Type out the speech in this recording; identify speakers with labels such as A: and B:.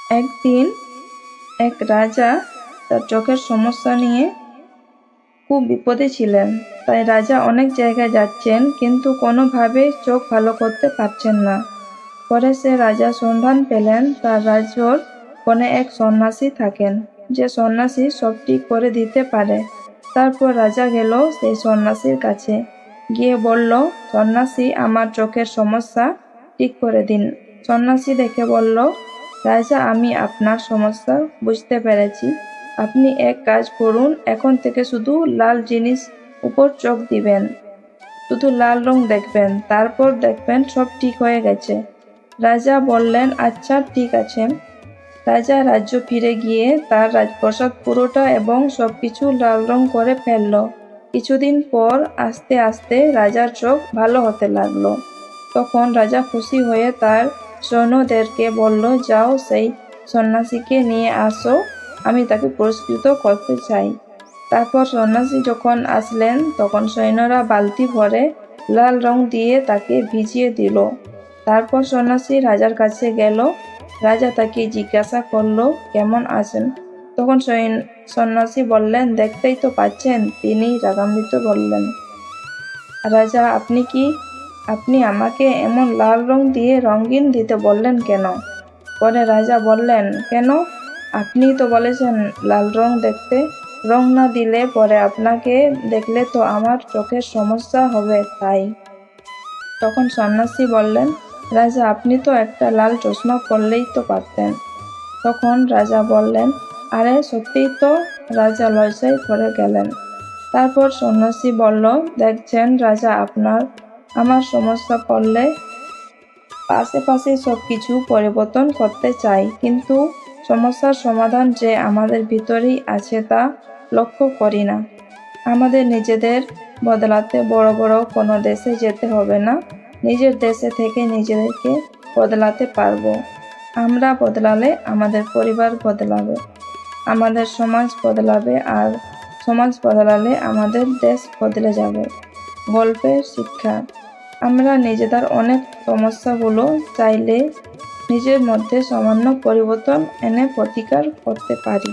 A: একদিন এক রাজা তার চোখের সমস্যা নিয়ে খুব বিপদে ছিলেন। তাই রাজা অনেক জায়গায় যাচ্ছেন, কিন্তু কোনোভাবে চোখ ভালো করতে পারছেন না। পরে সে রাজা সন্ধান পেলেন তার রাজ্যর কোণে এক সন্ন্যাসী থাকেন, যে সন্ন্যাসী সব ঠিক করে দিতে পারে। তারপর রাজা গেল সেই সন্ন্যাসীর কাছে, গিয়ে বলল, সন্ন্যাসী, আমার চোখের সমস্যা ঠিক করে দিন। সন্ন্যাসী দেখে বলল, রাজা, আমি আপনার সমস্যা বুঝতে পেরেছি। আপনি এক কাজ করুন, এখন থেকে শুধু লাল জিনিস উপর চোখ দিবেন, শুধু লাল রং দেখবেন, তারপর দেখবেন সব ঠিক হয়ে গেছে। রাজা বললেন, আচ্ছা ঠিক আছে। রাজা রাজ্য ফিরে গিয়ে তার রাজপ্রাসাদ পুরোটা এবং সবকিছু লাল রং করে ফেলল। কিছুদিন পর আস্তে আস্তে রাজার চোখ ভালো হতে লাগলো। তখন রাজা খুশি হয়ে তার সৈন্যদেরকে বলল, যাও সেই সন্ন্যাসীকে নিয়ে আসো, আমি তাকে পুরস্কৃত করতে চাই। তারপর সন্ন্যাসী যখন আসলেন, তখন সৈন্যরা বালতি ভরে লাল রং দিয়ে তাকে ভিজিয়ে দিল। তারপর সন্ন্যাসী রাজার কাছে গেল। রাজা তাকে জিজ্ঞাসা করল, কেমন আছেন? তখন সন্ন্যাসী বললেন, দেখতেই তো পাচ্ছেন। তিনি রাগান্বিত বললেন, রাজা, আপনি আমাকে এমন লাল রং দিয়ে রঙিন দিতে বললেন কেন? পরে রাজা বললেন, কেন? আপনি তো বলেছেন লাল রং দেখতে। রং না দিলে পরে আপনাকে দেখলে তো আমার চোখের সমস্যা হবে, তাই। তখন সন্ন্যাসী বললেন, রাজা, আপনি তো একটা লাল চশমা পরলেই তো পারতেন। তখন রাজা বললেন, আরে সত্যিই তো। রাজা লজ্জায় পড়ে গেলেন। তারপর সন্ন্যাসী বলল, দেখছেন রাজা, আমার সমস্যা পড়লে আশেপাশে সবকিছু পরিবর্তন করতে চাই, কিন্তু সমস্যার সমাধান যে আমাদের ভিতরেই আছে তা লক্ষ্য করি না। আমাদের নিজেদের বদলাতে বড় বড় কোনো দেশে যেতে হবে না, নিজের দেশে থেকে নিজেদেরকে বদলাতে পারবো। আমরা বদলালে আমাদের পরিবার বদলাবে, আমাদের সমাজ বদলাবে, আর সমাজ বদলালে আমাদের দেশ বদলে যাবে। গল্পের শিক্ষা, আমরা নিজেদের অনেক সমস্যাগুলো চাইলে নিজের মধ্যে সামান্য পরিবর্তন এনে প্রতিকার করতে পারি।